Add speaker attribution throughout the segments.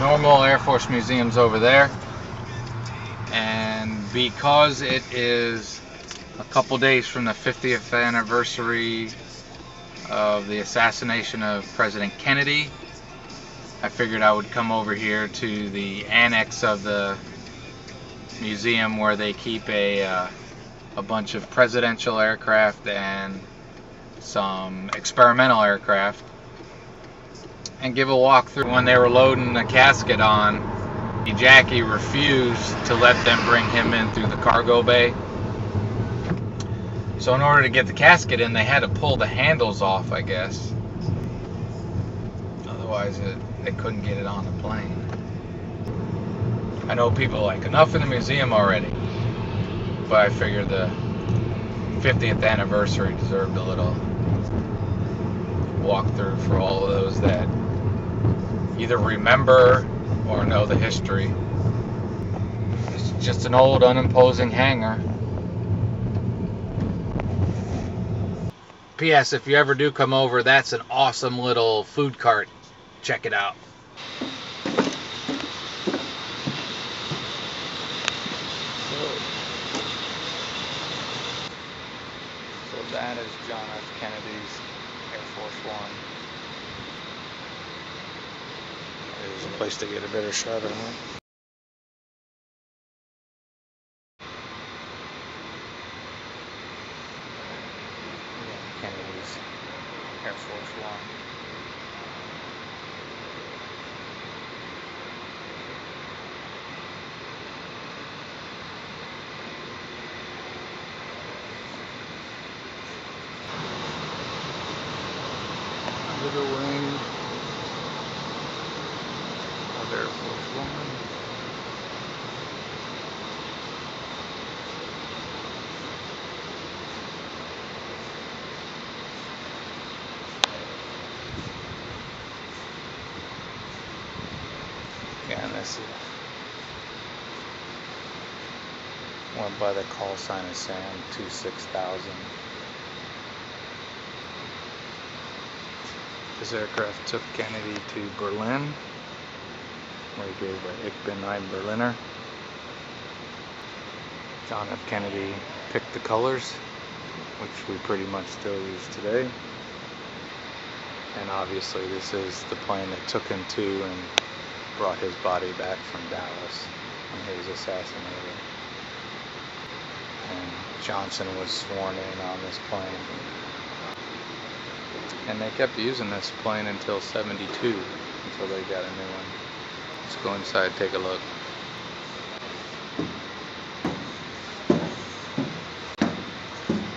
Speaker 1: normal Air Force museum's over there, and because it is a couple days from the 50th anniversary of the assassination of President Kennedy, I figured I would come over here to the annex of the museum where they keep a bunch of presidential aircraft and some experimental aircraft, and give a walkthrough. When they were loading the casket on, Jackie refused to let them bring him in through the cargo bay. So in order to get the casket in, they had to pull the handles off, I guess. Otherwise they couldn't get it on the plane. I know people are like, enough in the museum already, but I figured the 50th anniversary deserved a little walkthrough for all of those that either remember or know the history. It's just an old, unimposing hangar. P.S. If you ever do come over, that's an awesome little food cart. Check it out. So that is John F. Kennedy's Air Force One. There's a place to get a better shot of it. Kennedy's Air Force One. Under the wing of Air Force One. Yeah, and this went by the call sign of Sam 26000. This aircraft took Kennedy to Berlin, where he gave Ich bin ein Berliner. John F. Kennedy picked the colors, which we pretty much still use today. And obviously this is the plane that took him to and brought his body back from Dallas when he was assassinated. And Johnson was sworn in on this plane. And they kept using this plane until '72, until they got a new one. Let's go inside, take a look.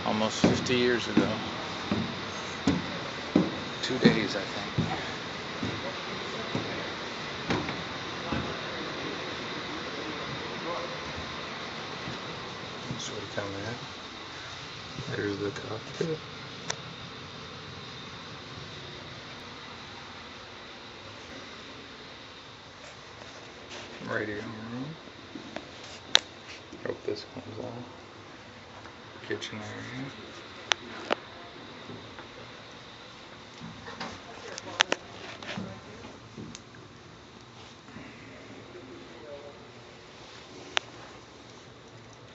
Speaker 1: Almost 50 years ago. 2 days, I think. That's where we come in. There's the cockpit. Radio room. Hope this comes on. Kitchen area.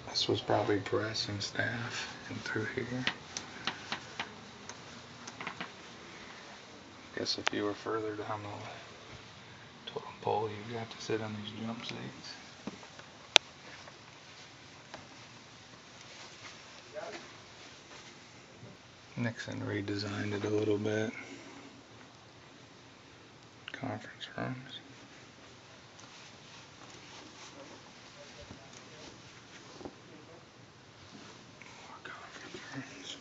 Speaker 1: This was probably press and staff and through here. Guess if you were further down the totem pole, you'd have to sit on these jump seats. Nixon redesigned it a little bit. Conference rooms. More conference rooms.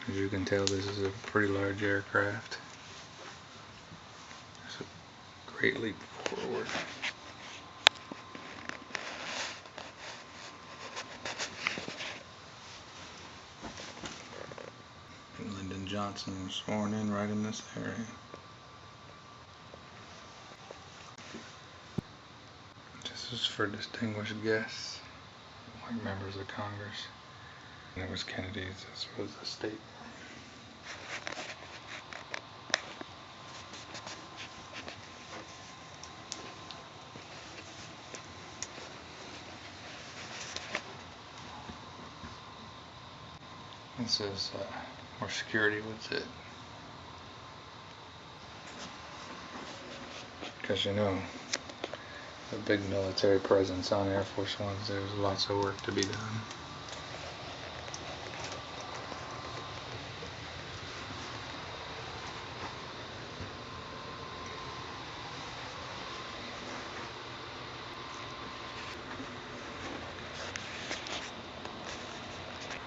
Speaker 1: As you can tell, this is a pretty large aircraft. It's a great leap forward. Lyndon Johnson was sworn in right in this area. This is for distinguished guests, like members of Congress. And it was Kennedy's. This was the state. This is where security would sit. Because you know, a big military presence on Air Force Ones, there's lots of work to be done.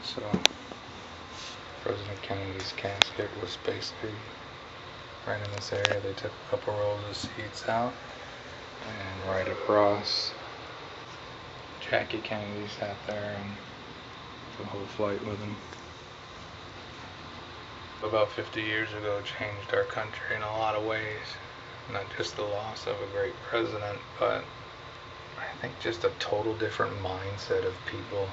Speaker 1: So, President Kennedy's casket was basically right in this area. They took a couple rows of seats out, and right across, Jackie Kennedy sat there and the whole flight with him. About 50 years ago changed our country in a lot of ways. Not just the loss of a great president, but I think just a total different mindset of people.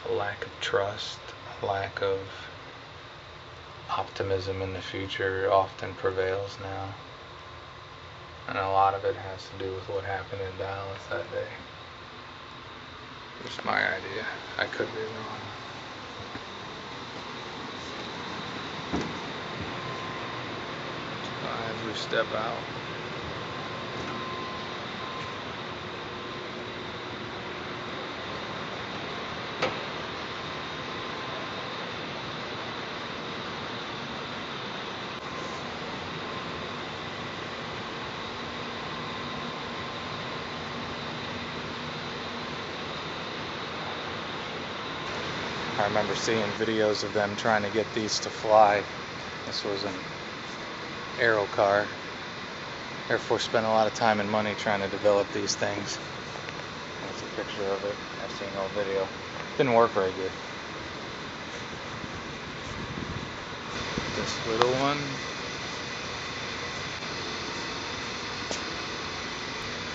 Speaker 1: A lack of trust, a lack of optimism in the future often prevails now. And a lot of it has to do with what happened in Dallas that day. Just my idea. I could be wrong. As we step out, I remember seeing videos of them trying to get these to fly. This was an aero car. Air Force spent a lot of time and money trying to develop these things. That's a picture of it. I've seen no video. Didn't work very good. This little one.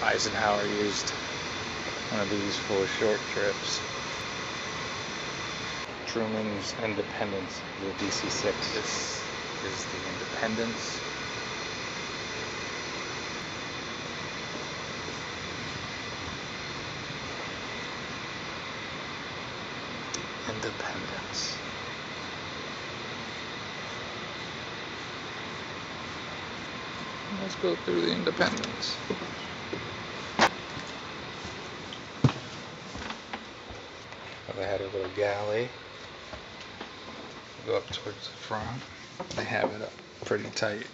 Speaker 1: Eisenhower used one of these for short trips. Truman's Independence, the DC-6. This is the Independence. Independence. Let's go through the Independence. They had a little galley. Go up towards the front. They have it up pretty tight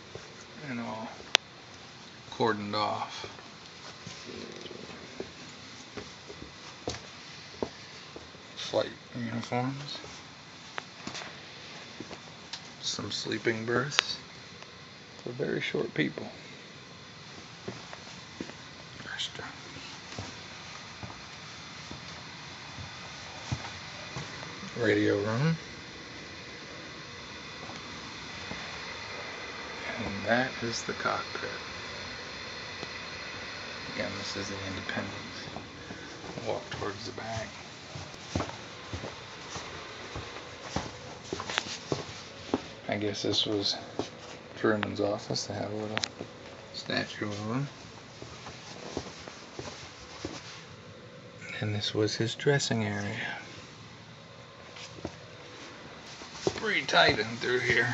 Speaker 1: and all cordoned off. Flight uniforms. Some sleeping berths for very short people. Radio room. And that is the cockpit. Again, this is the Independence. Walk towards the back. I guess this was Truman's office. They have a little statue of him. And this was his dressing area. Pretty tight in through here.